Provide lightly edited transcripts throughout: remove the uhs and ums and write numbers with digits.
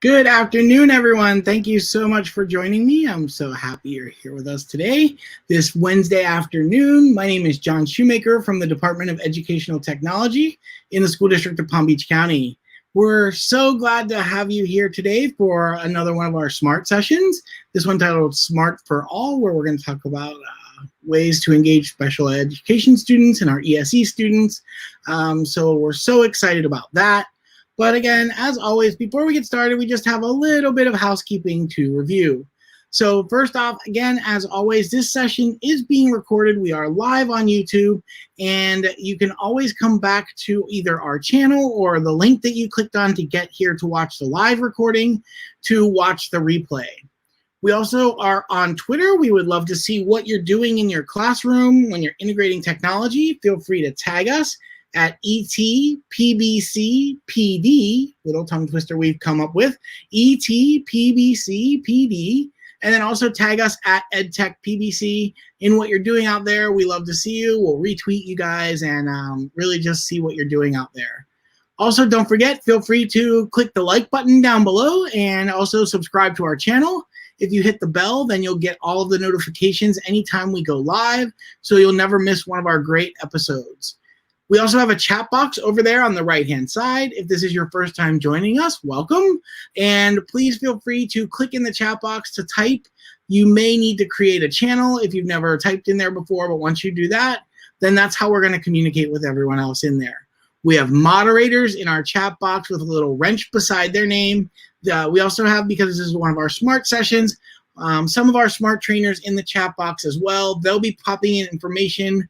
Good afternoon, everyone. Thank you so much for joining me. I'm so happy you're here with us today, this Wednesday afternoon. My name is John Shoemaker from the Department of Educational Technology in the School District of Palm Beach County. We're so glad to have you here today for another one of our SMART sessions, this one titled Smart for All, where we're going to talk about ways to engage special education students and our ESE students. So we're so excited about that. But again, as always, before we get started, we just have a little bit of housekeeping to review. So first off, again, as always, this session is being recorded. We are live on YouTube, and you can always come back to either our channel or the link that you clicked on to get here to watch the live recording to watch the replay. We also are on Twitter. We would love to see what you're doing in your classroom when you're integrating technology. Feel free to tag us at ETPBCPD, little tongue twister we've come up with, ETPBCPD, and then also tag us at EdTechPBC in what you're doing out there. We love to see you. We'll retweet you guys and really just see what you're doing out there. Also, don't forget, feel free to click the like button down below and also subscribe to our channel. If you hit the bell, then you'll get all of the notifications anytime we go live, so you'll never miss one of our great episodes. We also have a chat box over there on the right-hand side. If this is your first time joining us, welcome. And please feel free to click in the chat box to type. You may need to create a channel if you've never typed in there before, but once you do that, then that's how we're going to communicate with everyone else in there. We have moderators in our chat box with a little wrench beside their name. We also have, because this is one of our SMART sessions, some of our SMART trainers in the chat box as well. They'll be popping in information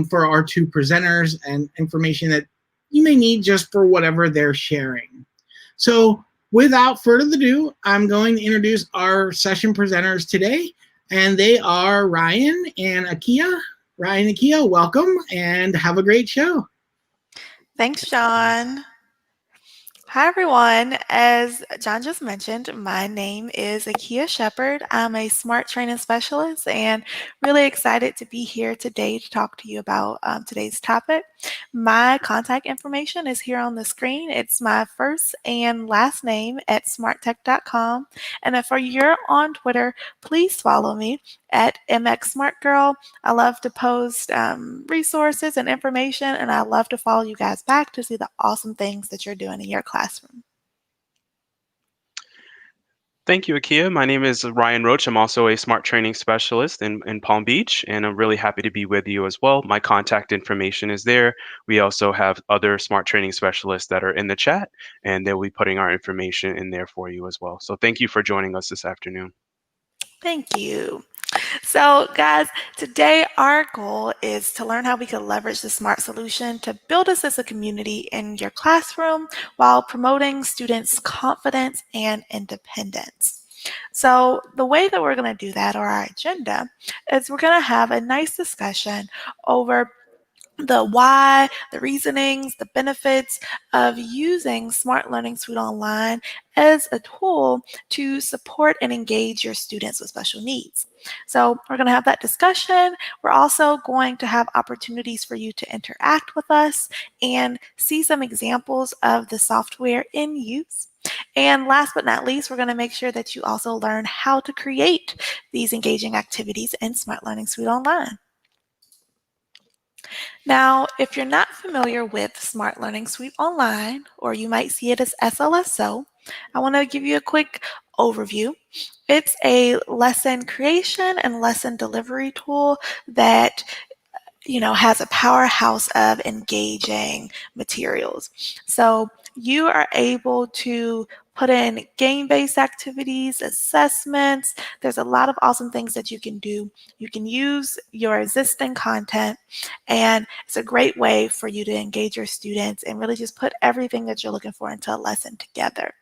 for our two presenters and information that you may need just for whatever they're sharing. So without further ado, I'm going to introduce our session presenters today, and they are Ryan and Akea. Ryan and Akea, welcome and have a great show. Thanks, John. Hi, everyone. As John just mentioned, my name is Akea Shepard. I'm a SMART training specialist and really excited to be here today to talk to you about today's topic. My contact information is here on the screen. It's my first and last name at smarttech.com. And if you're on Twitter, please follow me at MXSmartGirl. I love to post resources and information, and I love to follow you guys back to see the awesome things that you're doing in your classroom. Thank you, Akea. My name is Ryan Roach. I'm also a SMART training specialist in Palm Beach, and I'm really happy to be with you as well. My contact information is there. We also have other SMART training specialists that are in the chat, and they'll be putting our information in there for you as well. So thank you for joining us this afternoon. Thank you. So guys, today our goal is to learn how we can leverage the SMART solution to build us as a community in your classroom while promoting students' confidence and independence. So the way that we're going to do that, or our agenda, is we're going to have a nice discussion over the why, the reasonings, the benefits of using Smart Learning Suite Online as a tool to support and engage your students with special needs. So we're going to have that discussion. We're also going to have opportunities for you to interact with us and see some examples of the software in use. And last but not least, we're going to make sure that you also learn how to create these engaging activities in Smart Learning Suite Online. Now, if you're not familiar with Smart Learning Suite Online, or you might see it as SLSO, I want to give you a quick overview. It's a lesson creation and lesson delivery tool that has a powerhouse of engaging materials. So you are able to put in game-based activities, assessments. There's a lot of awesome things that you can do. You can use your existing content, and it's a great way for you to engage your students and really just put everything that you're looking for into a lesson together.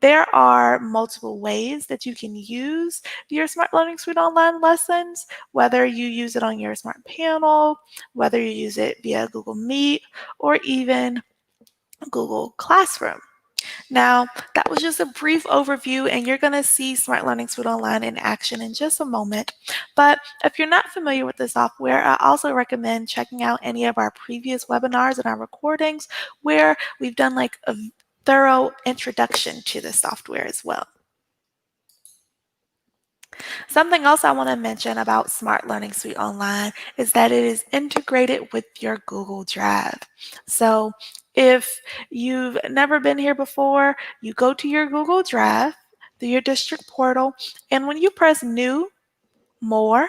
There are multiple ways that you can use your Smart Learning Suite online lessons, whether you use it on your Smart Panel, whether you use it via Google Meet, or even Google Classroom. Now, that was just a brief overview, and you're going to see Smart Learning Suite Online in action in just a moment. But if you're not familiar with the software, I also recommend checking out any of our previous webinars and our recordings where we've done like a thorough introduction to the software as well. Something else I want to mention about Smart Learning Suite Online is that it is integrated with your Google Drive. So if you've never been here before, you go to your Google Drive through your district portal, and when you press New, More,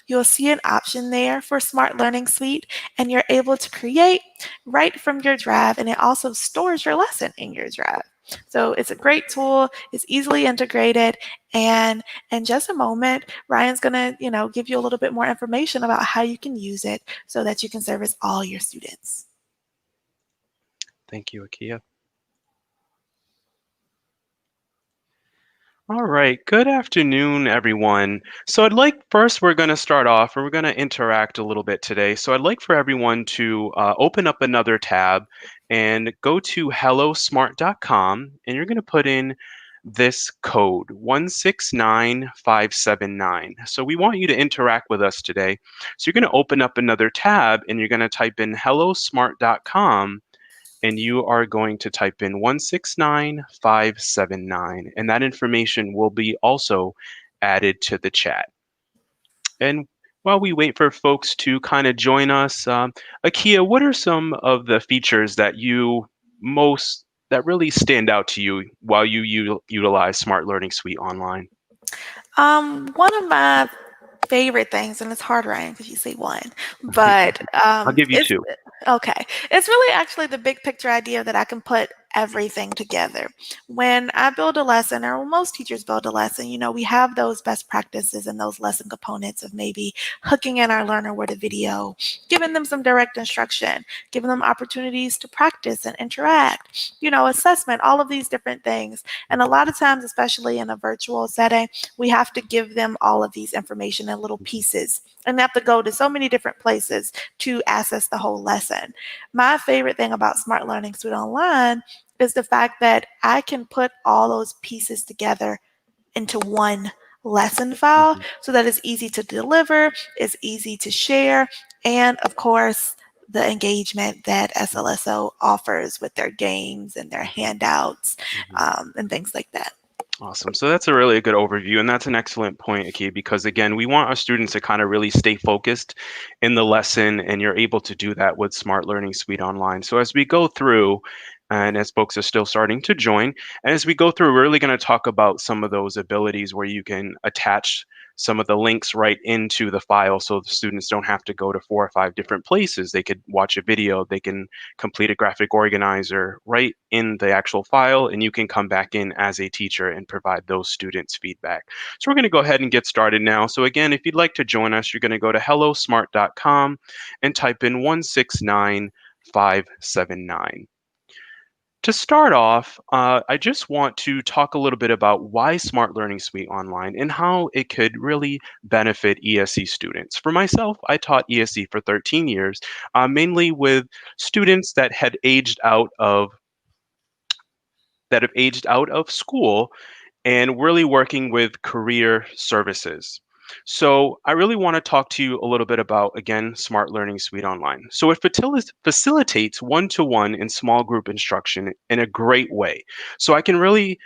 you'll see an option there for Smart Learning Suite, and you're able to create right from your drive, and it also stores your lesson in your drive. So it's a great tool, it's easily integrated, and in just a moment, Ryan's gonna, give you a little bit more information about how you can use it so that you can service all your students. Thank you, Akea. All right, good afternoon, everyone. So first we're going to start off and we're going to interact a little bit today. So I'd like for everyone to open up another tab and go to hellosmart.com, and you're going to put in this code 169579. So we want you to interact with us today. So you're going to open up another tab and you're going to type in hellosmart.com, and you are going to type in 169579, and that information will be also added to the chat. And while we wait for folks to kind of join us, Akea, what are some of the features that that really stand out to you while you utilize Smart Learning Suite Online? One of my favorite things, and it's hard, Ryan, because you say one, but I'll give you it's two. okay. It's really actually the big picture idea that I can put everything together. When I build a lesson, or when most teachers build a lesson, we have those best practices and those lesson components of maybe hooking in our learner with a video, giving them some direct instruction, giving them opportunities to practice and interact, assessment, all of these different things. And a lot of times, especially in a virtual setting, we have to give them all of these information in little pieces, and they have to go to so many different places to access the whole lesson. My favorite thing about Smart Learning Suite Online is the fact that I can put all those pieces together into one lesson file so that it's easy to deliver, it's easy to share, and of course, the engagement that SLSO offers with their games and their handouts and things like that. Awesome. So that's a really good overview, and that's an excellent point, Akea, because again, we want our students to kind of really stay focused in the lesson, and you're able to do that with Smart Learning Suite Online. So as we go through, and as folks are still starting to join, and as we go through, we're really going to talk about some of those abilities where you can attach some of the links right into the file so the students don't have to go to 4 or 5 different places. They could watch a video, they can complete a graphic organizer right in the actual file, and you can come back in as a teacher and provide those students feedback. So we're going to go ahead and get started now. So again, if you'd like to join us, you're going to go to hellosmart.com and type in 169579. To start off, I just want to talk a little bit about why Smart Learning Suite Online and how it could really benefit ESE students. For myself, I taught ESE for 13 years, mainly with students that have aged out of school and really working with career services. So I really want to talk to you a little bit about, again, Smart Learning Suite Online. So it facilitates one-to-one and small group instruction in a great way. So I can really,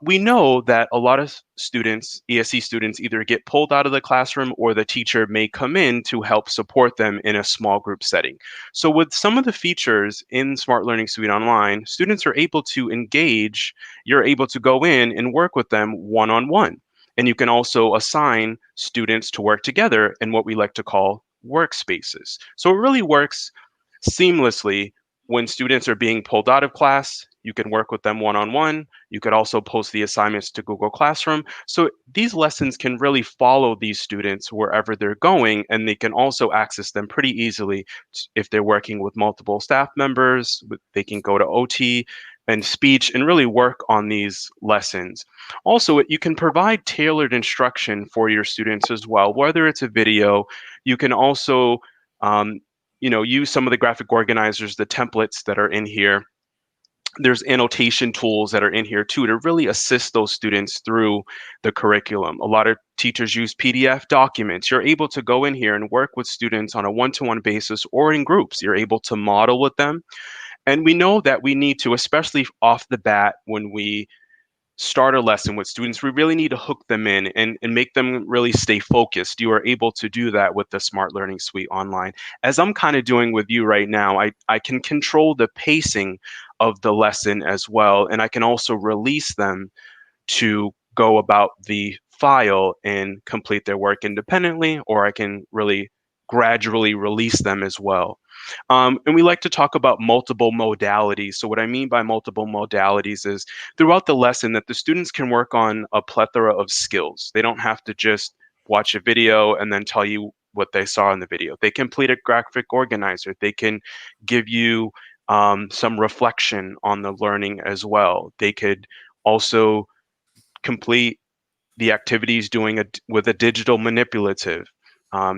we know that a lot of students, ESE students, either get pulled out of the classroom or the teacher may come in to help support them in a small group setting. So with some of the features in Smart Learning Suite Online, students are able to engage. You're able to go in and work with them one-on-one. And you can also assign students to work together in what we like to call workspaces. So it really works seamlessly when students are being pulled out of class, you can work with them one-on-one. You could also post the assignments to Google Classroom. So these lessons can really follow these students wherever they're going, and they can also access them pretty easily. If they're working with multiple staff members, they can go to OT and speech and really work on these lessons. Also, you can provide tailored instruction for your students as well, whether it's a video. You can also use some of the graphic organizers, the templates that are in here. There's annotation tools that are in here too to really assist those students through the curriculum. A lot of teachers use PDF documents. You're able to go in here and work with students on a one-to-one basis or in groups. You're able to model with them. And we know that we need to, especially off the bat, when we start a lesson with students, we really need to hook them in and make them really stay focused. You are able to do that with the Smart Learning Suite online. As I'm kind of doing with you right now, I can control the pacing of the lesson as well. And I can also release them to go about the file and complete their work independently, or I can really gradually release them as well. And we like to talk about multiple modalities. So what I mean by multiple modalities is throughout the lesson that the students can work on a plethora of skills. They don't have to just watch a video and then tell you what they saw in the video. They complete a graphic organizer. They can give you some reflection on the learning as well. They could also complete the activities with a digital manipulative.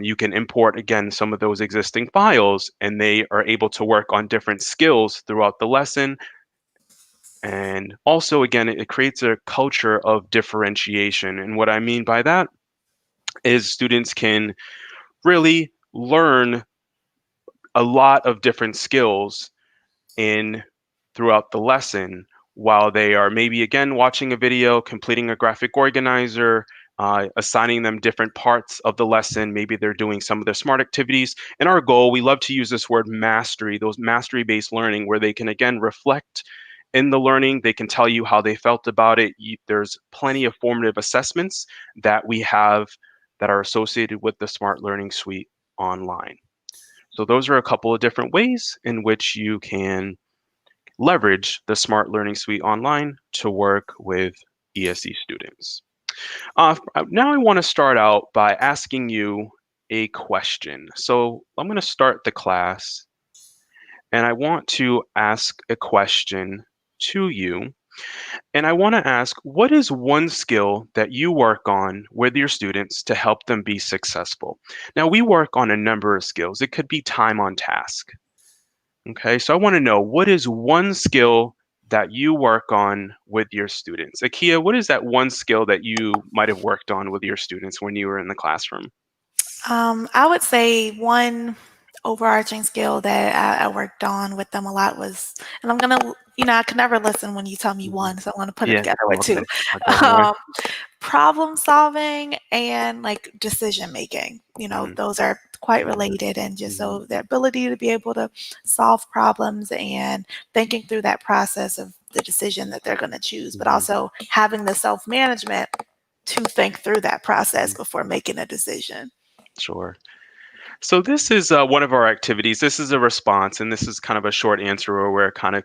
You can import, again, some of those existing files, and they are able to work on different skills throughout the lesson. And also, again, it creates a culture of differentiation. And what I mean by that is students can really learn a lot of different skills in throughout the lesson while they are maybe again watching a video, completing a graphic organizer, assigning them different parts of the lesson. Maybe they're doing some of the smart activities. And our goal, we love to use this word mastery, those mastery-based learning, where they can again reflect in the learning. They can tell you how they felt about it. There's plenty of formative assessments that we have that are associated with the Smart Learning Suite online. So those are a couple of different ways in which you can leverage the Smart Learning Suite online to work with ESE students. Now I want to start out by asking you a question. So I'm going to start the class, and I want to ask a question to you. And I want to ask, what is one skill that you work on with your students to help them be successful? Now, we work on a number of skills. It could be time on task. Okay, so I want to know, what is one skill that you work on with your students? Akea, what is that one skill that you might have worked on with your students when you were in the classroom? I would say one overarching skill that I worked on with them a lot was, and I'm gonna, I can never listen when you tell me one, so I want to put it Yeah, together with two. okay. I'll go anyway. Problem solving and like decision making. Mhm. Those are quite related, and just Mhm. so the ability to be able to solve problems and thinking through that process of the decision that they're going to choose, but Mhm. also having the self management to think through that process Mhm. before making a decision. Sure. So this is one of our activities. This is a response, and this is kind of a short answer where we're kind of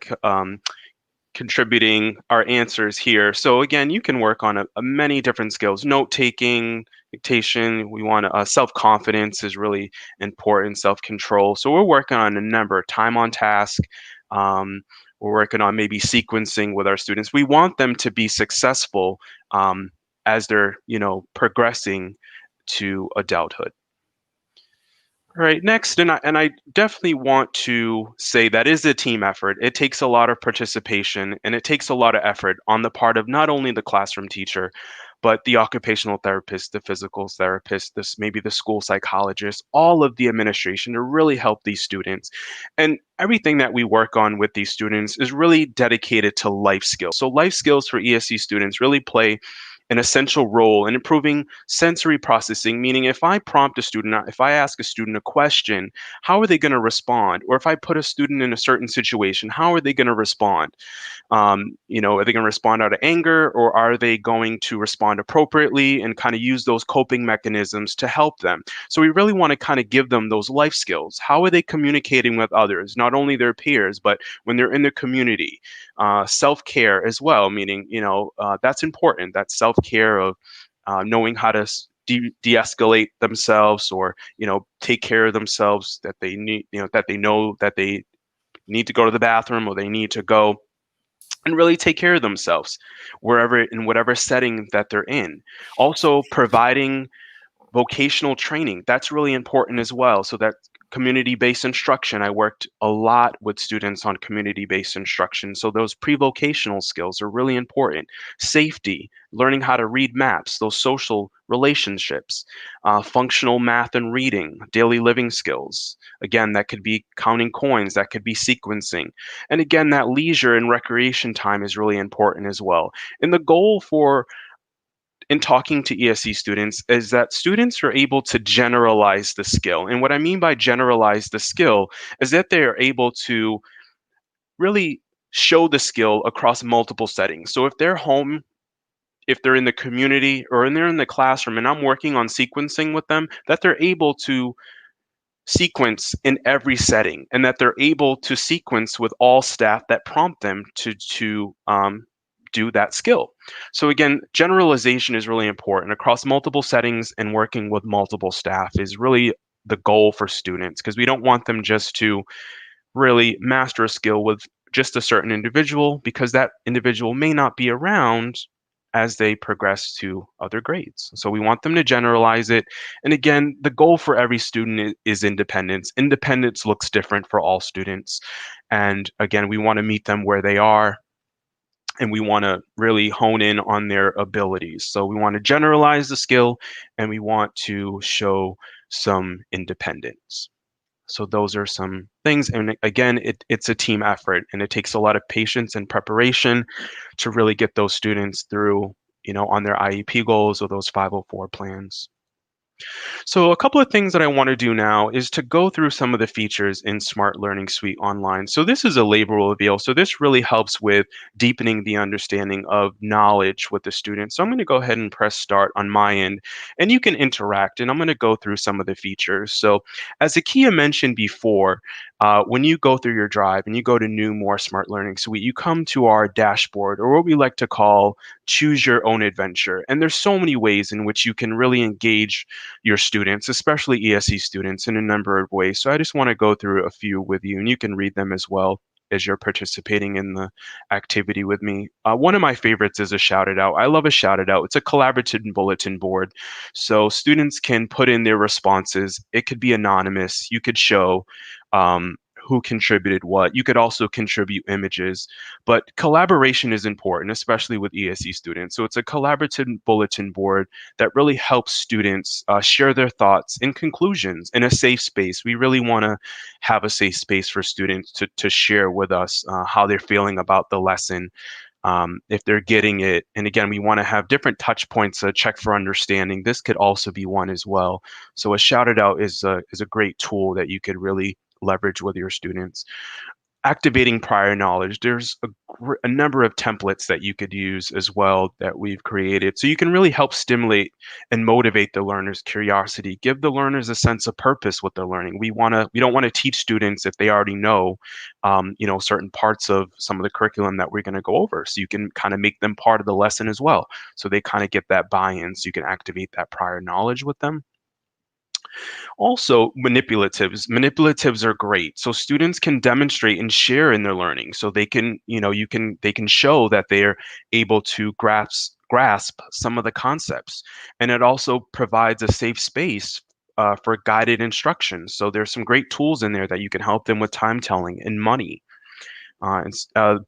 contributing our answers here. So again, you can work on a many different skills: note taking, dictation. We want self-confidence is really important, self-control. So we're working on a number: time on task. Um, we're working on maybe sequencing with our students. We want them to be successful as they're progressing to adulthood. All right, next, and I definitely want to say that is a team effort. It takes a lot of participation and it takes a lot of effort on the part of not only the classroom teacher, but the occupational therapist, the physical therapist, maybe the school psychologist, all of the administration to really help these students. And everything that we work on with these students is really dedicated to life skills. So life skills for ESC students really play an essential role in improving sensory processing, meaning if I prompt a student, if I ask a student a question, how are they going to respond? Or if I put a student in a certain situation, how are they going to respond? Are they going to respond out of anger, or are they going to respond appropriately and kind of use those coping mechanisms to help them? So we really want to kind of give them those life skills. How are they communicating with others, not only their peers, but when they're in the community? Self-care as well, meaning, that's important. That self-care of knowing how to de-escalate themselves, or take care of themselves, that they need, that they know that they need to go to the bathroom, or they need to go and really take care of themselves wherever, in whatever setting that they're in. Also providing vocational training, that's really important as well. So that community-based instruction, I worked a lot with students on community-based instruction. So those pre-vocational skills are really important. Safety, learning how to read maps, those social relationships, functional math and reading, daily living skills. Again, that could be counting coins, that could be sequencing. And again, that leisure and recreation time is really important as well. And the goal for in talking to ESE students is that students are able to generalize the skill. And what I mean by generalize the skill is that they are able to really show the skill across multiple settings. So if they're home, if they're in the community, or in they're in the classroom and I'm working on sequencing with them, that they're able to sequence in every setting, and that they're able to sequence with all staff that prompt them to do that skill. So again, generalization is really important across multiple settings, and working with multiple staff is really the goal for students, because we don't want them just to really master a skill with just a certain individual, because that individual may not be around as they progress to other grades. So we want them to generalize it. And again, the goal for every student is independence. Independence looks different for all students. And again, we want to meet them where they are, and we want to really hone in on their abilities. So we want to generalize the skill, and we want to show some independence. So those are some things. And again, it's a team effort, and it takes a lot of patience and preparation to really get those students through, on their IEP goals or those 504 plans. So a couple of things that I want to do now is to go through some of the features in Smart Learning Suite Online. So this is a label reveal. So this really helps with deepening the understanding of knowledge with the student. So I'm going to go ahead and press start on my end, and you can interact, and I'm going to go through some of the features. So as Akea mentioned before, when you go through your drive and you go to New More Smart Learning Suite, you come to our dashboard, or what we like to call choose your own adventure. And there's so many ways in which you can really engage your students, especially ESE students, in a number of ways. So I just want to go through a few with you, and you can read them as well as you're participating in the activity with me. One of my favorites is a shout it out. I love a shout it out. It's a collaborative bulletin board. So students can put in their responses. It could be anonymous. You could show who contributed what. You could also contribute images, but collaboration is important, especially with ESE students. So it's a collaborative bulletin board that really helps students share their thoughts and conclusions in a safe space. We really want to have a safe space for students to share with us how they're feeling about the lesson, if they're getting it. And again, we want to have different touch points, a check for understanding. This could also be one as well. So a shout it out is a great tool that you could really leverage with your students. Activating prior knowledge. There's a number of templates that you could use as well that we've created. So you can really help stimulate and motivate the learner's curiosity, give the learners a sense of purpose with their learning. We don't want to teach students if they already know, certain parts of some of the curriculum that we're going to go over. So you can kind of make them part of the lesson as well. So they kind of get that buy-in, so you can activate that prior knowledge with them. Also, manipulatives are great. So students can demonstrate and share in their learning. So they can, they can show that they're able to grasp some of the concepts. And it also provides a safe space for guided instruction. So there's some great tools in there that you can help them with time telling and money.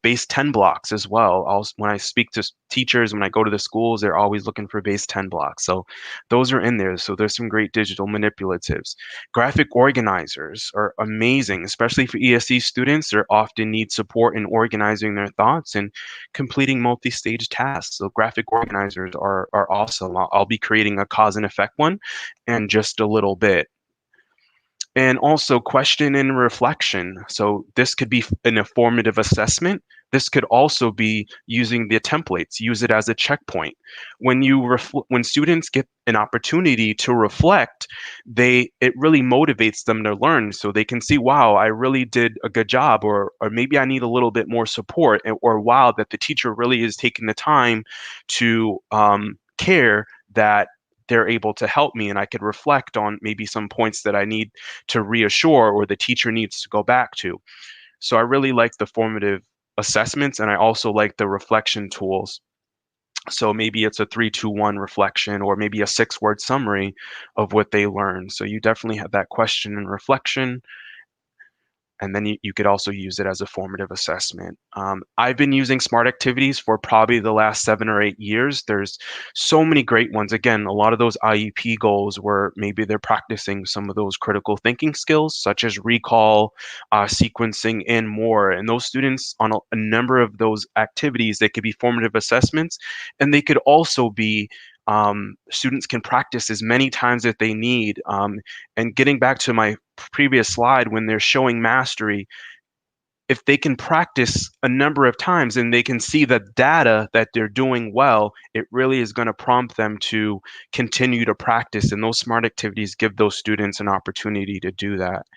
base 10 blocks as well. When I speak to teachers, when I go to the schools, they're always looking for base 10 blocks. So those are in there. So there's some great digital manipulatives. Graphic organizers are amazing, especially for ESE students. They often need support in organizing their thoughts and completing multi-stage tasks. So graphic organizers are awesome. I'll be creating a cause and effect one in just a little bit. And also question and reflection. So this could be an informative assessment. This could also be using the templates, use it as a checkpoint. When students get an opportunity to reflect, it really motivates them to learn, so they can see, wow, I really did a good job, or maybe I need a little bit more support, or wow, that the teacher really is taking the time to care that they're able to help me, and I could reflect on maybe some points that I need to reassure or the teacher needs to go back to. So I really like the formative assessments, and I also like the reflection tools. So maybe it's a 3-2-1 reflection, or maybe a 6-word summary of what they learned. So you definitely have that question and reflection. And then you could also use it as a formative assessment. I've been using smart activities for probably the last 7 or 8 years. There's so many great ones. Again, a lot of those IEP goals where maybe they're practicing some of those critical thinking skills, such as recall, sequencing, and more. And those students on a number of those activities, they could be formative assessments, and they could also be students can practice as many times as they need. And getting back to my previous slide, when they're showing mastery, if they can practice a number of times and they can see the data that they're doing well, it really is going to prompt them to continue to practice. And those smart activities give those students an opportunity to do that.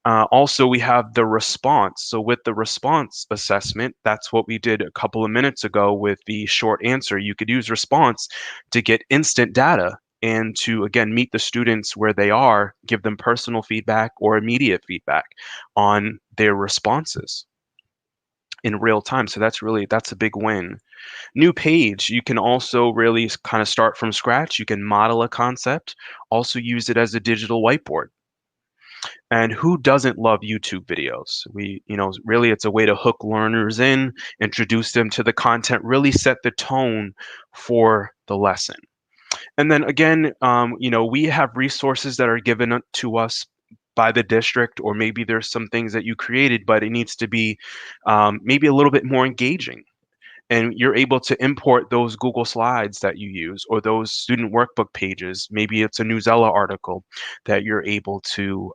Also, we have the response. So with the response assessment, that's what we did a couple of minutes ago with the short answer. You could use response to get instant data and to, again, meet the students where they are, give them personal feedback or immediate feedback on their responses in real time. So that's a big win. New page, you can also really kind of start from scratch. You can model a concept, also use it as a digital whiteboard. And who doesn't love YouTube videos? Really, it's a way to hook learners in, introduce them to the content, really set the tone for the lesson. And then again, we have resources that are given to us by the district, or maybe there's some things that you created, but it needs to be maybe a little bit more engaging. And you're able to import those Google Slides that you use, or those student workbook pages. Maybe it's a Newsella article that you're able to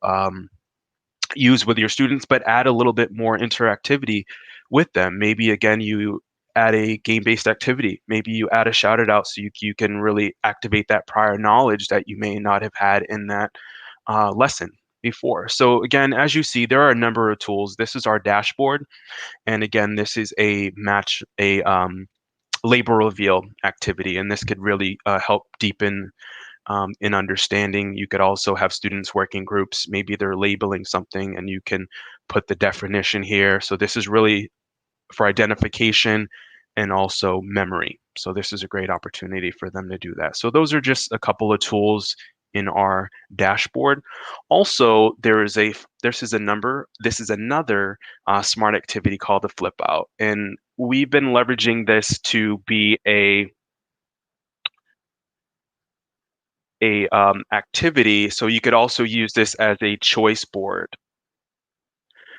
use with your students, but add a little bit more interactivity with them. Maybe again, you add a game-based activity. Maybe you add a shout it out so you can really activate that prior knowledge that you may not have had in that lesson before. So again, as you see, there are a number of tools. This is our dashboard. And again, this is a label reveal activity, and this could really help deepen in understanding. You could also have students working groups. Maybe they're labeling something and you can put the definition here. So this is really for identification and also memory. So this is a great opportunity for them to do that. So those are just a couple of tools in our dashboard. Also, this is another smart activity called the flip out. And we've been leveraging this to be a activity. So you could also use this as a choice board.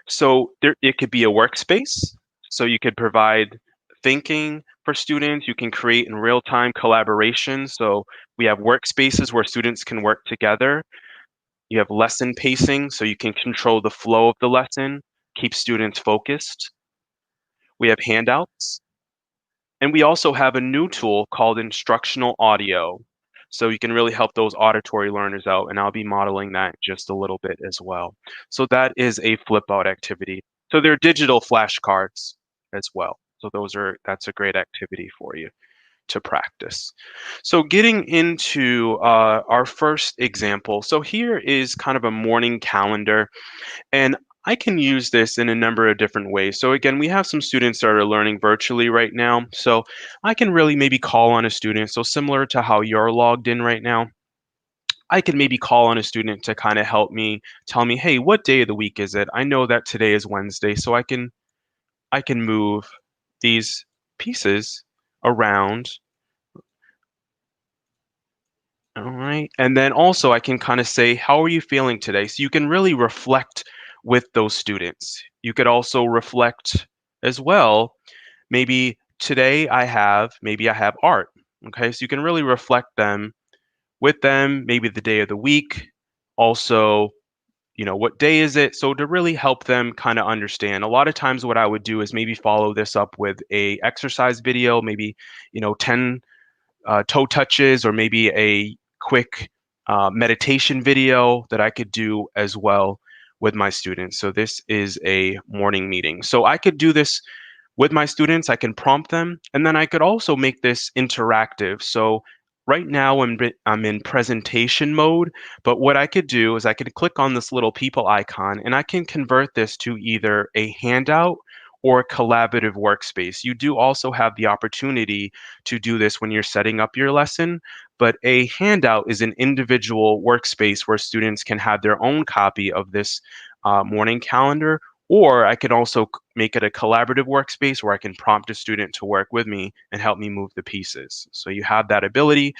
So it could be a workspace. So you could provide thinking for students. You can create in real-time collaboration. So we have workspaces where students can work together. You have lesson pacing, so you can control the flow of the lesson, keep students focused. We have handouts. And we also have a new tool called instructional audio. So you can really help those auditory learners out, and I'll be modeling that just a little bit as well. So that is a flip out activity. So there are digital flashcards as well. So that's a great activity for you to practice. So getting into our first example. So here is kind of a morning calendar, and I can use this in a number of different ways. So again, we have some students that are learning virtually right now. So I can really maybe call on a student. So similar to how you're logged in right now, I can maybe call on a student to kind of help me, tell me, hey, what day of the week is it? I know that today is Wednesday, so I can I can move these pieces around. All right. And then also I can kind of say, how are you feeling today? So you can really reflect with those students. You could also reflect as well. Maybe today maybe I have art. Okay. So you can really reflect them with them, maybe the day of the week. Also, what day is it? So to really help them kind of understand. A lot of times what I would do is maybe follow this up with a exercise video, maybe, 10 toe touches, or maybe a quick meditation video that I could do as well with my students. So this is a morning meeting. So I could do this with my students. I can prompt them, and then I could also make this interactive. So right now I'm in presentation mode, but what I could do is I could click on this little people icon and I can convert this to either a handout or a collaborative workspace. You do also have the opportunity to do this when you're setting up your lesson, but a handout is an individual workspace where students can have their own copy of this morning calendar, or I could also make it a collaborative workspace where I can prompt a student to work with me and help me move the pieces. So you have that ability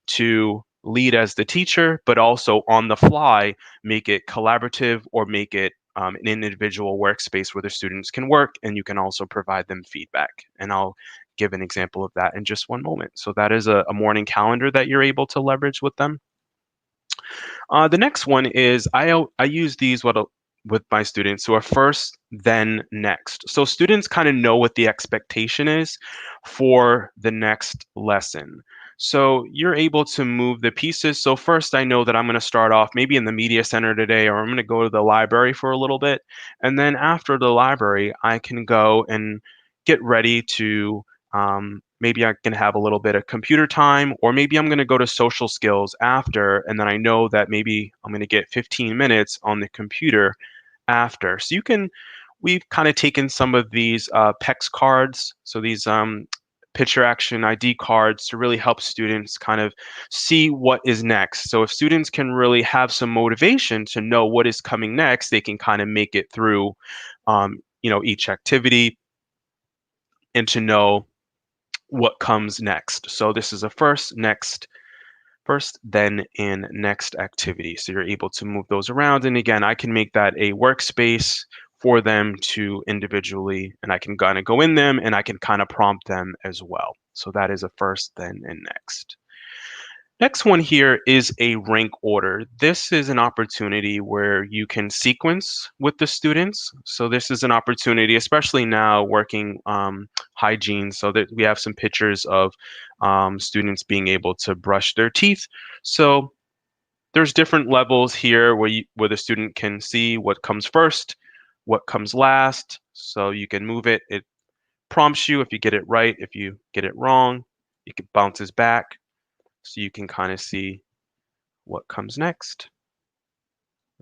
to lead as the teacher, but also on the fly, make it collaborative or make it an individual workspace where the students can work, and you can also provide them feedback. And I'll give an example of that in just one moment. So that is a morning calendar that you're able to leverage with them. The next one is I use these with my students who are first, then next. So students kind of know what the expectation is for the next lesson. So you're able to move the pieces. So first, I know that I'm going to start off maybe in the media center today, or I'm going to go to the library for a little bit. And then after the library, I can go and get ready to maybe I can have a little bit of computer time, or maybe I'm going to go to social skills after, and then I know that maybe I'm going to get 15 minutes on the computer after. So we've kind of taken some of these PEX cards, so these picture action ID cards, to really help students kind of see what is next. So if students can really have some motivation to know what is coming next, they can kind of make it through, each activity, and to know what comes next. So this is a first, then, and next activity. So you're able to move those around. And again, I can make that a workspace for them to individually, and I can kind of go in them and I can kind of prompt them as well. So that is a first, then, and next. Next one here is a rank order. This is an opportunity where you can sequence with the students. So this is an opportunity, especially now working hygiene, so that we have some pictures of students being able to brush their teeth. So there's different levels here where the student can see what comes first, what comes last. So you can move it. It prompts you if you get it right. If you get it wrong, it bounces back. So you can kind of see what comes next.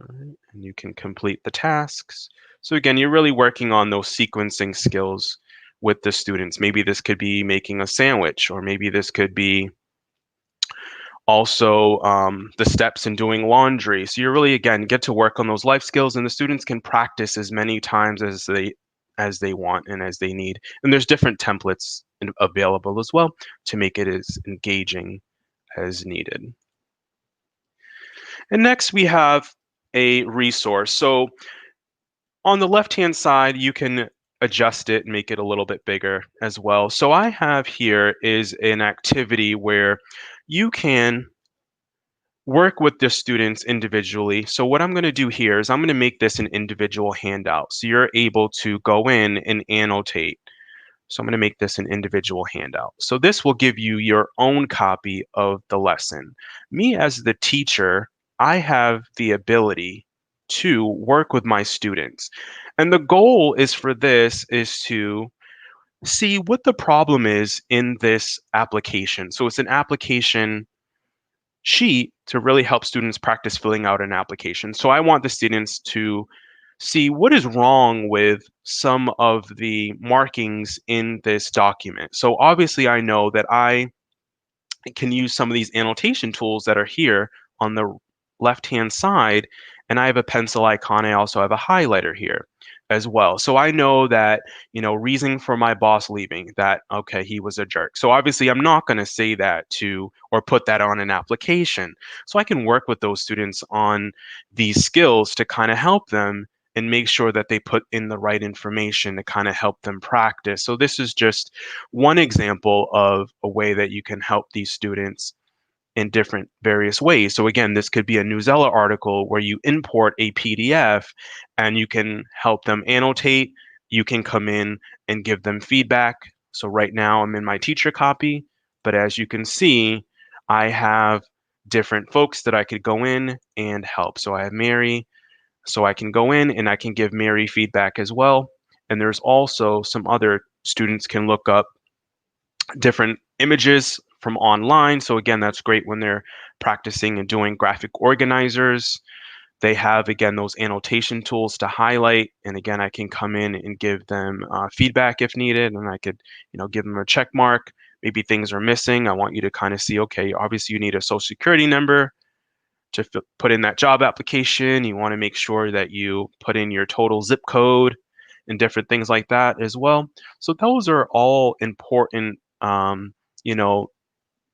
All right, and you can complete the tasks. So again, you're really working on those sequencing skills with the students. Maybe this could be making a sandwich, or maybe this could be also the steps in doing laundry. So you really, again, get to work on those life skills, and the students can practice as many times as they want and as they need. And there's different templates available as well to make it as engaging as needed. And next we have a resource. So on the left-hand side, you can adjust it and make it a little bit bigger as well. So I have here is an activity where you can work with the students individually. So what I'm going to do here is I'm going to make this an individual handout. So you're able to go in and annotate. So I'm going to make this an individual handout. So this will give you your own copy of the lesson. Me as the teacher, I have the ability to work with my students. And the goal is for this is to see what the problem is in this application. So it's an application sheet to really help students practice filling out an application. So I want the students to see what is wrong with some of the markings in this document. So obviously I know that I can use some of these annotation tools that are here on the left-hand side, and I have a pencil icon. I also have a highlighter here. as well. So I know that, reason for my boss leaving, that, okay, he was a jerk. So obviously I'm not going to say that to or put that on an application. So I can work with those students on these skills to kind of help them and make sure that they put in the right information to kind of help them practice. So this is just one example of a way that you can help these students in different various ways. So again, this could be a Newsella article where you import a PDF and you can help them annotate. You can come in and give them feedback. So right now I'm in my teacher copy, but as you can see, I have different folks that I could go in and help. So I have Mary, so I can go in and I can give Mary feedback as well. And there's also some other students can look up different images from online. So again, that's great when they're practicing and doing graphic organizers. They have, again, those annotation tools to highlight. And again, I can come in and give them feedback if needed. And I could, give them a check mark. Maybe things are missing. I want you to kind of see, okay, obviously you need a social security number to put in that job application. You want to make sure that you put in your total zip code and different things like that as well. So those are all important, you know,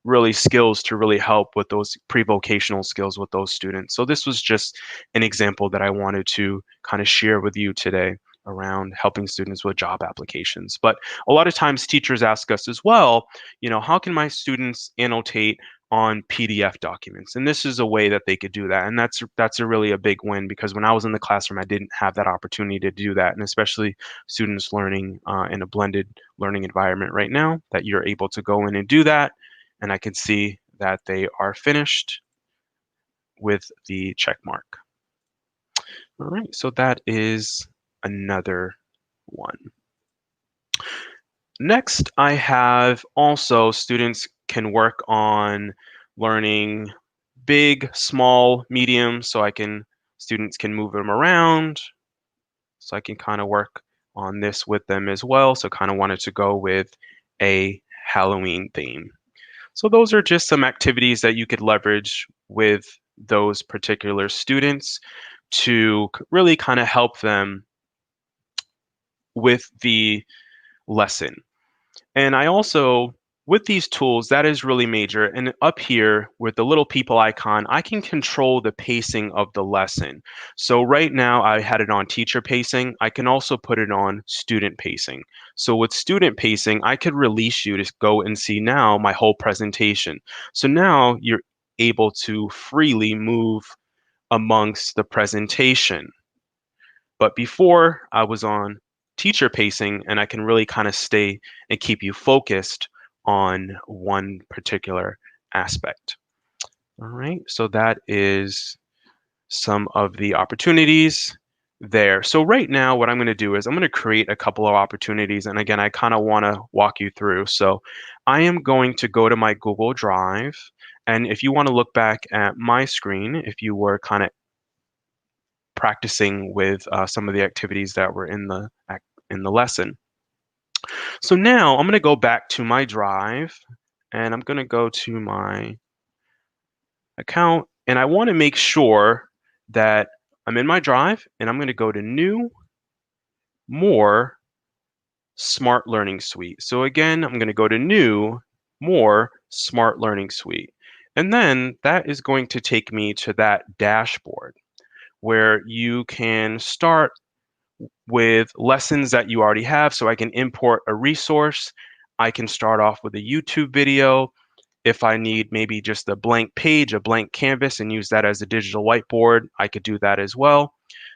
really skills to really help with those pre-vocational skills with those students. So this was just an example that I wanted to kind of share with you today around helping students with job applications. But a lot of times teachers ask us as well, how can my students annotate on PDF documents? And this is a way that they could do that. And that's a really a big win, because when I was in the classroom, I didn't have that opportunity to do that. And especially students learning in a blended learning environment right now, that you're able to go in and do that. And I can see that they are finished with the check mark. All right, so that is another one. Next, I have also students can work on learning big, small, medium, so students can move them around. So I can kind of work on this with them as well. So kind of wanted to go with a Halloween theme. So those are just some activities that you could leverage with those particular students to really kind of help them with the lesson. And I also, with these tools, that is really major. And up here with the little people icon, I can control the pacing of the lesson. So right now I had it on teacher pacing. I can also put it on student pacing. So with student pacing, I could release you to go and see now my whole presentation. So now you're able to freely move amongst the presentation. But before I was on teacher pacing, and I can really kind of stay and keep you focused on one particular aspect. All right, so that is some of the opportunities there. So right now, what I'm going to do is I'm going to create a couple of opportunities. And again, I kind of want to walk you through. So I am going to go to my Google Drive. And if you want to look back at my screen, if you were kind of practicing with some of the activities that were in the lesson. So now I'm going to go back to my drive, and I'm going to go to my account, and I want to make sure that I'm in my drive, and I'm going to go to New, More, Smart Learning Suite. So again, I'm going to go to New, More, Smart Learning Suite. And then that is going to take me to that dashboard where you can start with lessons that you already have. So I can import a resource. I can start off with a YouTube video. If I need maybe just a blank page, a blank canvas, and use that as a digital whiteboard, I could do that as well.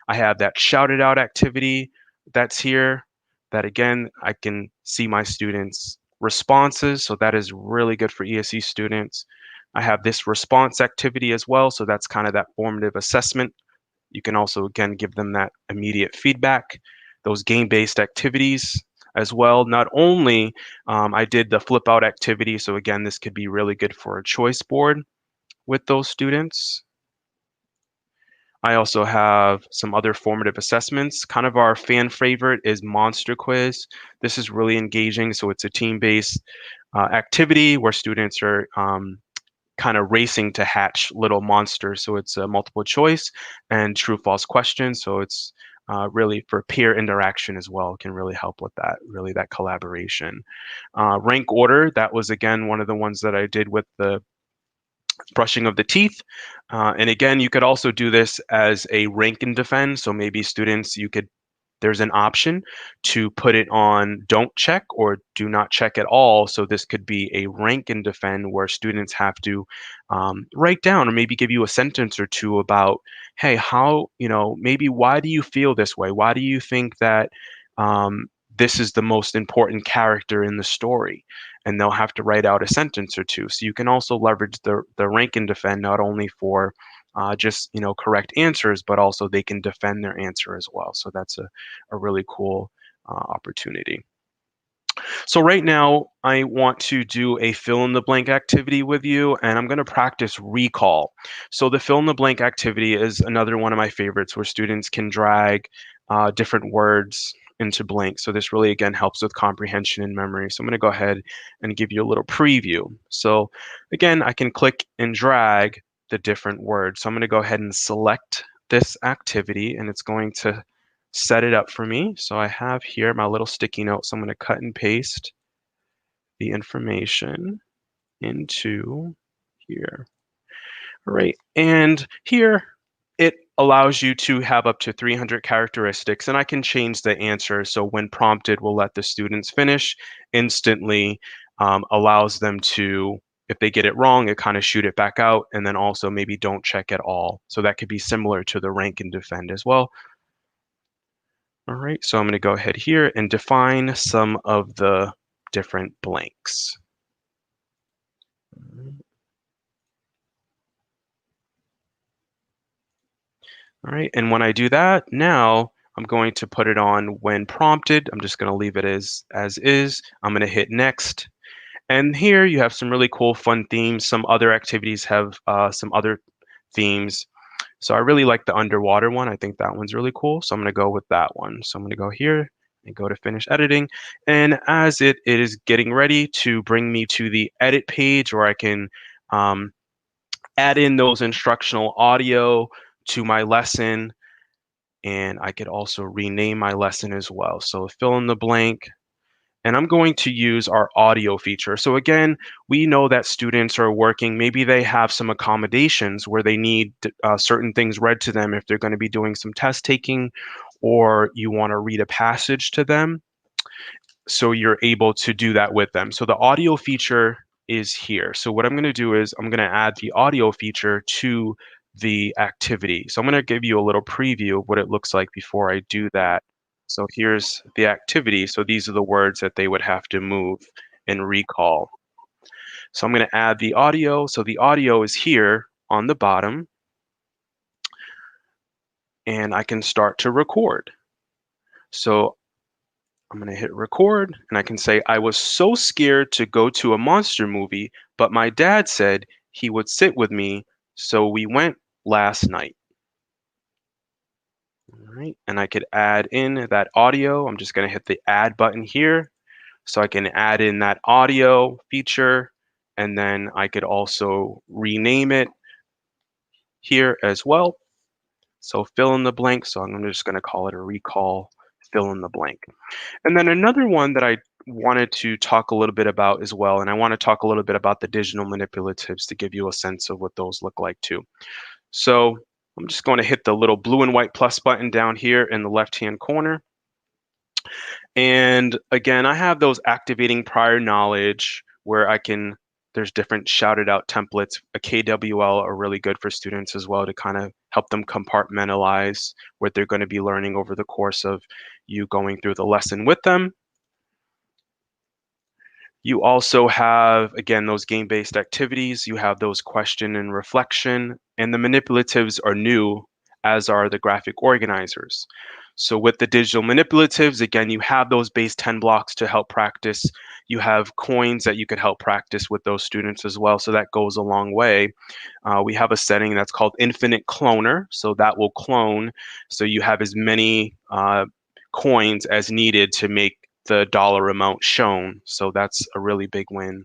I have that shout it out activity that's here, that again, I can see my students' responses. So that is really good for ESE students. I have this response activity as well. So that's kind of that formative assessment. You can also, again, give them that immediate feedback, those game-based activities as well. Not only I did the flip out activity, so again, this could be really good for a choice board with those students. I also have some other formative assessments. Kind of our fan favorite is Monster Quiz. This is really engaging. So it's a team-based activity where students are kind of racing to hatch little monsters. So it's a multiple choice and true false question. So it's really for peer interaction as well, can really help with that, really that collaboration. Rank order, that was again one of the ones that I did with the brushing of the teeth. And again, you could also do this as a rank and defend. So maybe students, there's an option to put it on don't check or do not check at all. So this could be a rank and defend where students have to write down or maybe give you a sentence or two about, hey, how, maybe why do you feel this way? Why do you think that this is the most important character in the story? And they'll have to write out a sentence or two. So you can also leverage the rank and defend not only for just correct answers, but also they can defend their answer as well. So that's a really cool opportunity. So right now, I want to do a fill in the blank activity with you, and I'm going to practice recall. So the fill in the blank activity is another one of my favorites where students can drag different words into blank. So this really, again, helps with comprehension and memory. So I'm going to go ahead and give you a little preview. So again, I can click and drag the different words. So I'm going to go ahead and select this activity, and it's going to set it up for me. So I have here my little sticky note. So I'm going to cut and paste the information into here. All right. And here it allows you to have up to 300 characteristics, and I can change the answer. So when prompted, we'll let the students finish instantly, allows them to, if they get it wrong, it kind of shoot it back out, and then also maybe don't check at all. So that could be similar to the rank and defend as well. All right, so I'm going to go ahead here and define some of the different blanks. All right, and when I do that, now I'm going to put it on when prompted. I'm just going to leave it as is. I'm going to hit next. And here you have some really cool, fun themes. Some other activities have some other themes. So I really like the underwater one. I think that one's really cool. So I'm going to go with that one. So I'm going to go here and go to finish editing. And as it is getting ready to bring me to the edit page where I can add in those instructional audio to my lesson. And I could also rename my lesson as well. So fill in the blank. And I'm going to use our audio feature. So again, we know that students are working, maybe they have some accommodations where they need certain things read to them if they're going to be doing some test taking, or you want to read a passage to them. So you're able to do that with them. So the audio feature is here. So what I'm going to do is I'm going to add the audio feature to the activity. So I'm going to give you a little preview of what it looks like before I do that. So here's the activity. So these are the words that they would have to move and recall. So I'm going to add the audio. So the audio is here on the bottom. And I can start to record. So I'm going to hit record and I can say, I was so scared to go to a monster movie, but my dad said he would sit with me. So we went last night. All right. And I could add in that audio. I'm just going to hit the add button here. So I can add in that audio feature, and then I could also rename it here as well. So fill in the blank. So I'm just going to call it a recall fill in the blank. And then another one that I wanted to talk a little bit about as well, and I want to talk a little bit about the digital manipulatives to give you a sense of what those look like too. So I'm just going to hit the little blue and white plus button down here in the left-hand corner. And again, I have those activating prior knowledge where there's different shouted out templates. A KWL are really good for students as well to kind of help them compartmentalize what they're going to be learning over the course of you going through the lesson with them. You also have, again, those game-based activities. You have those question and reflection, and the manipulatives are new, as are the graphic organizers. So with the digital manipulatives, again, you have those base 10 blocks to help practice. You have coins that you could help practice with those students as well. So that goes a long way. We have a setting that's called infinite cloner. So that will clone. So you have as many coins as needed to make the dollar amount shown. So that's a really big win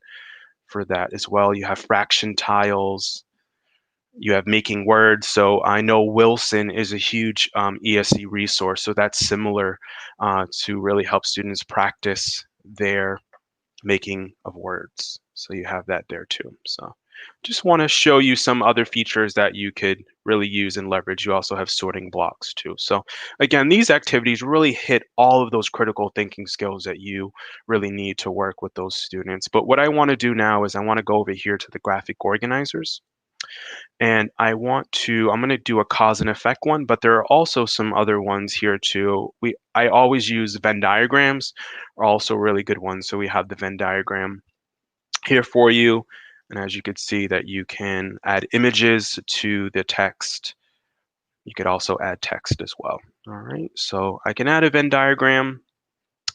for that as well. You have fraction tiles. You have making words. So I know Wilson is a huge ESC resource. So that's similar to really help students practice their making of words. So you have that there too. So just want to show you some other features that you could really use and leverage. You also have sorting blocks too. So again, these activities really hit all of those critical thinking skills that you really need to work with those students. But what I want to do now is I want to go over here to the graphic organizers. And I'm going to do a cause and effect one, but there are also some other ones here too. I always use Venn diagrams, are also really good ones. So we have the Venn diagram here for you. And as you can see that you can add images to the text. You could also add text as well. All right, so I can add a Venn diagram.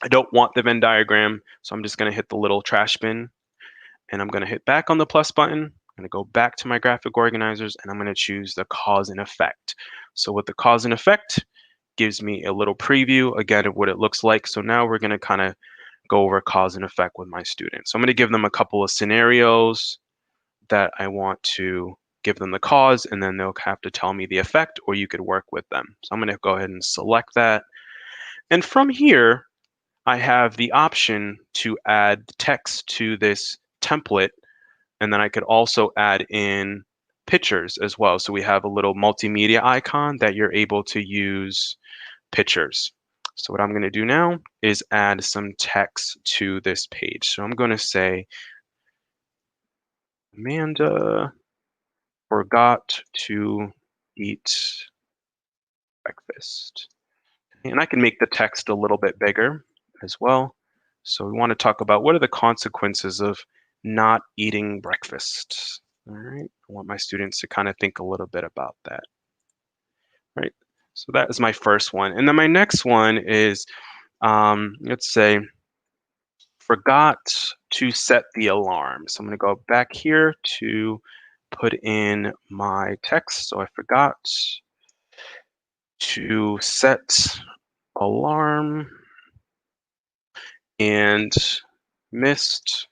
I don't want the Venn diagram, so I'm just going to hit the little trash bin, and I'm going to hit back on the plus button. I'm going to go back to my graphic organizers, and I'm going to choose the cause and effect. So with the cause and effect, gives me a little preview again of what it looks like. So now we're going to kind of go over cause and effect with my students. So I'm going to give them a couple of scenarios that I want to give them the cause, and then they'll have to tell me the effect, or you could work with them. So I'm going to go ahead and select that. And from here, I have the option to add text to this template, and then I could also add in pictures as well. So we have a little multimedia icon that you're able to use pictures. So what I'm going to do now is add some text to this page. So I'm going to say, Amanda forgot to eat breakfast. And I can make the text a little bit bigger as well. So we want to talk about what are the consequences of not eating breakfast. All right, I want my students to kind of think a little bit about that. All right, so that is my first one. And then my next one is, let's say, forgot to set the alarm. So I'm going to go back here to put in my text. So I forgot to set alarm and missed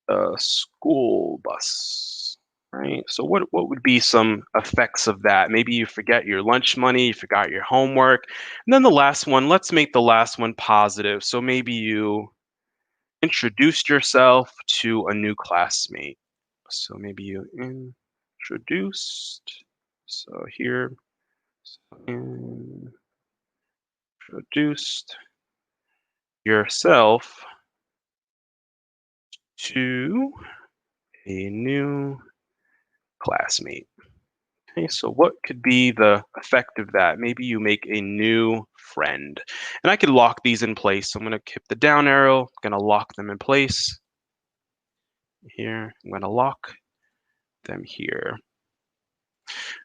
a school bus, right? So what would be some effects of that? Maybe you forget your lunch money, you forgot your homework. And then the last one, let's make the last one positive. So maybe you introduced yourself to a new classmate. So maybe you introduced, so here, introduced yourself to a new classmate. Okay, so what could be the effect of that? Maybe you make a new friend. And I could lock these in place. So I'm going to hit the down arrow. I'm going to lock them in place. Here, I'm going to lock them here.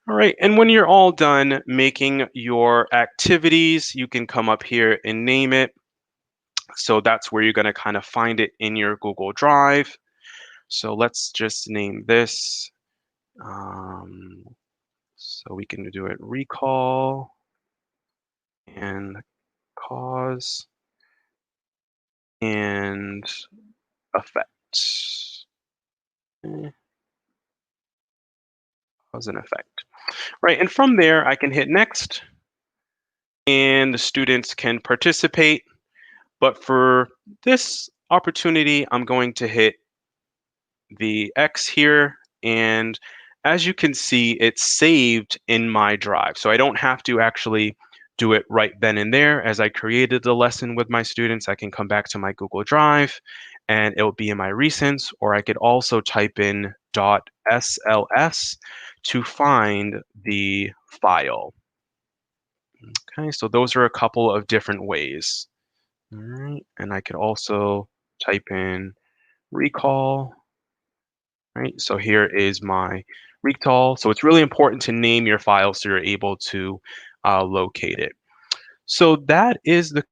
All right, and when you're all done making your activities, you can come up here and name it. So that's where you're going to kind of find it in your Google Drive. So let's just name this. So we can do it recall and cause and effect. Cause and effect. Right, and from there I can hit next and the students can participate. But for this opportunity, I'm going to hit the X here, and as you can see, it's saved in my drive. So I don't have to actually do it right then and there. As I created the lesson with my students, I can come back to my Google Drive and it will be in my recents, or I could also type in .sls to find the file. Okay, so those are a couple of different ways. All right, and I could also type in recall. Right, so here is my recall. So it's really important to name your file so you're able to locate it. So that is the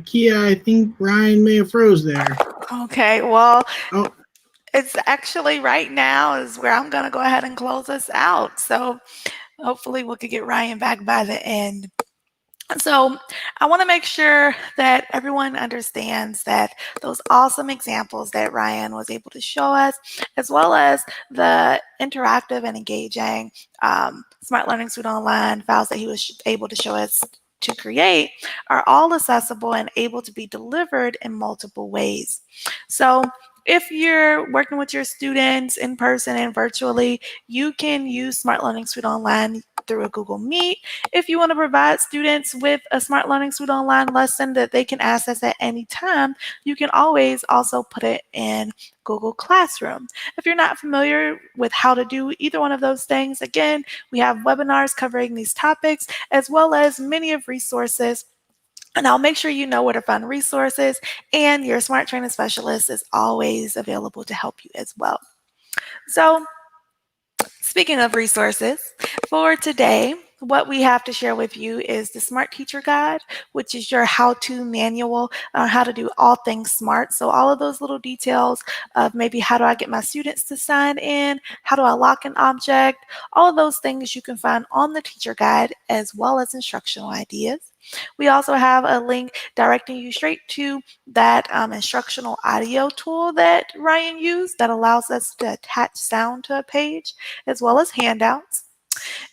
Akea, I think Ryan may have froze there. Okay, well, Oh, it's actually right now is where I'm going to go ahead and close us out. So hopefully we could get Ryan back by the end. So I want to make sure that everyone understands that those awesome examples that Ryan was able to show us, as well as the interactive and engaging Smart Learning Suite Online files that he was able to show us to create, are all accessible and able to be delivered in multiple ways. So if you're working with your students in person and virtually, you can use Smart Learning Suite Online through a Google Meet. If you want to provide students with a Smart Learning Suite Online lesson that they can access at any time, you can always also put it in Google Classroom. If you're not familiar with how to do either one of those things, again, we have webinars covering these topics, as well as many of resources. And I'll make sure you know where to find resources, and your Smart Training Specialist is always available to help you as well. So, speaking of resources, for today, what we have to share with you is the Smart Teacher Guide, which is your how-to manual on how to do all things smart. So all of those little details of maybe how do I get my students to sign in, how do I lock an object, all of those things you can find on the Teacher Guide, as well as instructional ideas. We also have a link directing you straight to that instructional audio tool that Ryan used that allows us to attach sound to a page, as well as handouts.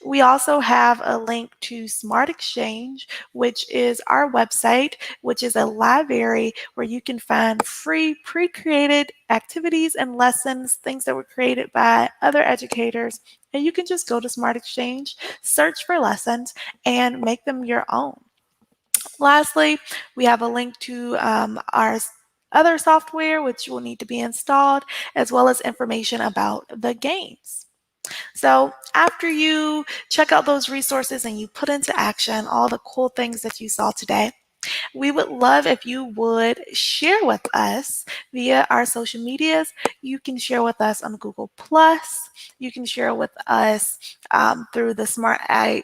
We also have a link to Smart Exchange, which is our website, which is a library where you can find free pre-created activities and lessons, things that were created by other educators. And you can just go to Smart Exchange, search for lessons, and make them your own. Lastly, we have a link to our other software, which will need to be installed, as well as information about the games. So after you check out those resources and you put into action all the cool things that you saw today, we would love if you would share with us via our social medias. You can share with us on Google Plus. You can share with us through the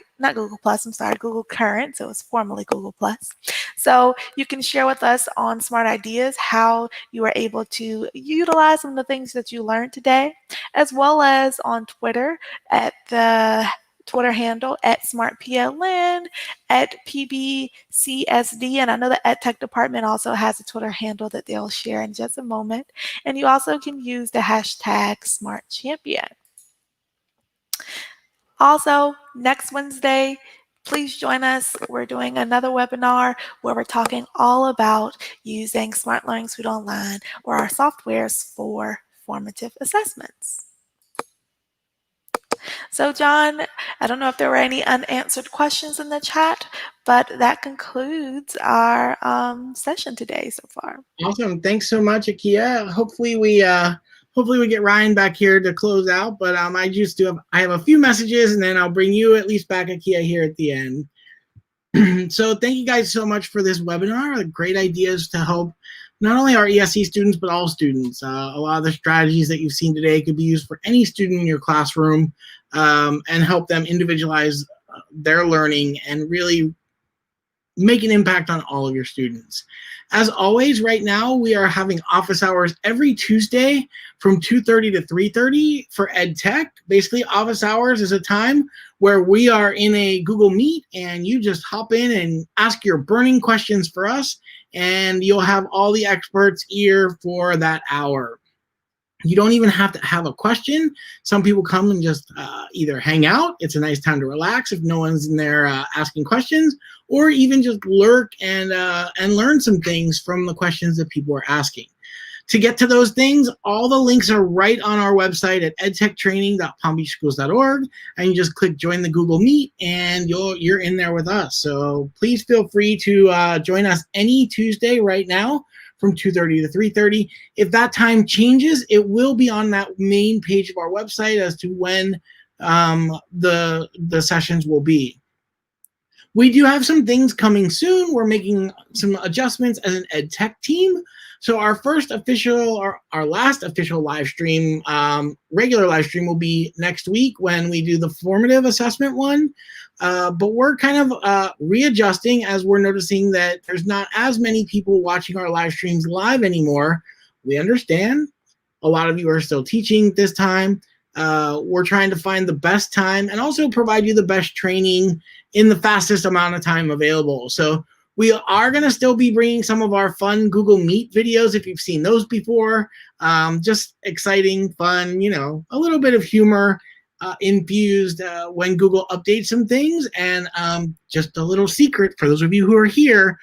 Google Current. So it's formerly Google Plus. So you can share with us on Smart Ideas how you were able to utilize some of the things that you learned today, as well as on Twitter at the Twitter handle at SmartPLN, at PBCSD, and I know the EdTech department also has a Twitter handle that they'll share in just a moment. And you also can use the hashtag SmartChampion. Also, next Wednesday, please join us. We're doing another webinar where we're talking all about using Smart Learning Suite Online or our softwares for formative assessments. So, John, I don't know if there were any unanswered questions in the chat, but that concludes our session today so far. Awesome. Thanks so much, Akea. Hopefully we get Ryan back here to close out. But I have a few messages, and then I'll bring you at least back, Akea, here at the end. So thank you guys so much for this webinar. Great ideas to help not only our ESE students, but all students. A lot of the strategies that you've seen today could be used for any student in your classroom and help them individualize their learning and really make an impact on all of your students. As always, right now, we are having office hours every Tuesday from 2:30 to 3:30 for EdTech. Basically, office hours is a time where we are in a Google Meet and you just hop in and ask your burning questions for us, and you'll have all the experts here for that hour. You don't even have to have a question. Some people come and just either hang out. It's a nice time to relax if no one's in there asking questions, or even just lurk and learn some things from the questions that people are asking. To get to those things, all the links are right on our website at edtechtraining.palmbeachschools.org, and you just click join the Google Meet and you're in there with us. So please feel free to join us any Tuesday right now from 2:30 to 3:30. If that time changes, it will be on that main page of our website as to when the sessions will be. We do have some things coming soon. We're making some adjustments as an EdTech team. So our last official live stream, regular live stream, will be next week when we do the formative assessment one. But we're kind of readjusting as we're noticing that there's not as many people watching our live streams live anymore. We understand. A lot of you are still teaching this time. We're trying to find the best time and also provide you the best training in the fastest amount of time available. So we are going to still be bringing some of our fun Google Meet videos if you've seen those before. Just exciting, fun, you know, a little bit of humor infused when Google updates some things. And just a little secret for those of you who are here,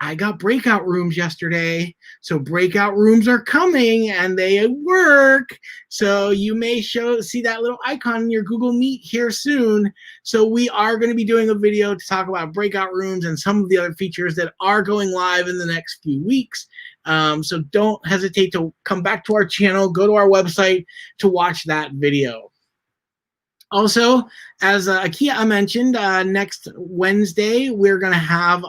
I got breakout rooms yesterday. So breakout rooms are coming and they work. So you may see that little icon in your Google Meet here soon. So we are going to be doing a video to talk about breakout rooms and some of the other features that are going live in the next few weeks. So don't hesitate to come back to our channel, go to our website to watch that video. Also, as Akea mentioned, next Wednesday, we're going to have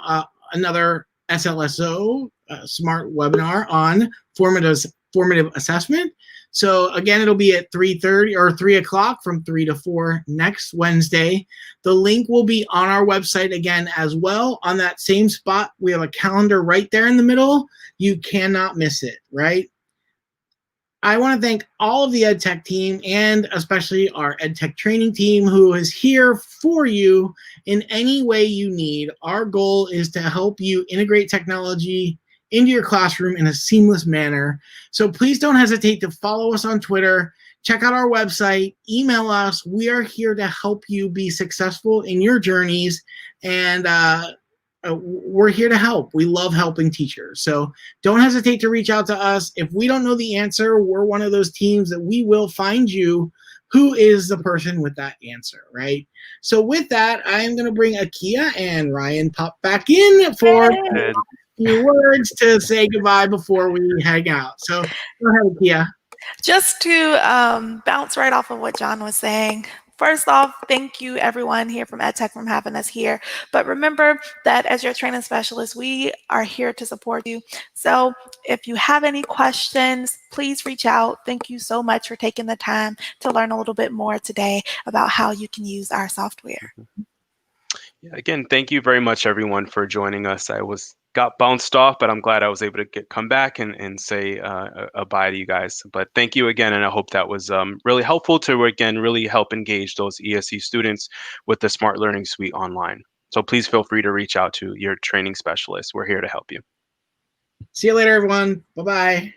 another SLSO smart webinar on formative assessment. So again, it'll be at 3:30 or 3 o'clock from 3 to 4 next Wednesday. The link will be on our website again as well. On that same spot, we have a calendar right there in the middle. You cannot miss it, right? I want to thank all of the EdTech team and especially our EdTech training team who is here for you in any way you need. Our goal is to help you integrate technology into your classroom in a seamless manner. So please don't hesitate to follow us on Twitter, check out our website, email us. We are here to help you be successful in your journeys, and we're here to help. We love helping teachers. So don't hesitate to reach out to us. If we don't know the answer, we're one of those teams that we will find you who is the person with that answer, right? So with that, I am going to bring Akea and Ryan pop back in for a few words to say goodbye before we hang out. So go ahead, Akea. Just to bounce right off of what John was saying, first off, thank you everyone here from EdTech for having us here. But remember that as your training specialist, we are here to support you. So if you have any questions, please reach out. Thank you so much for taking the time to learn a little bit more today about how you can use our software. Yeah, again, thank you very much, everyone, for joining us. Got bounced off, but I'm glad I was able to come back and say a bye to you guys. But thank you again, and I hope that was really helpful to, again, really help engage those ESE students with the Smart Learning Suite online. So please feel free to reach out to your training specialist. We're here to help you. See you later, everyone. Bye-bye.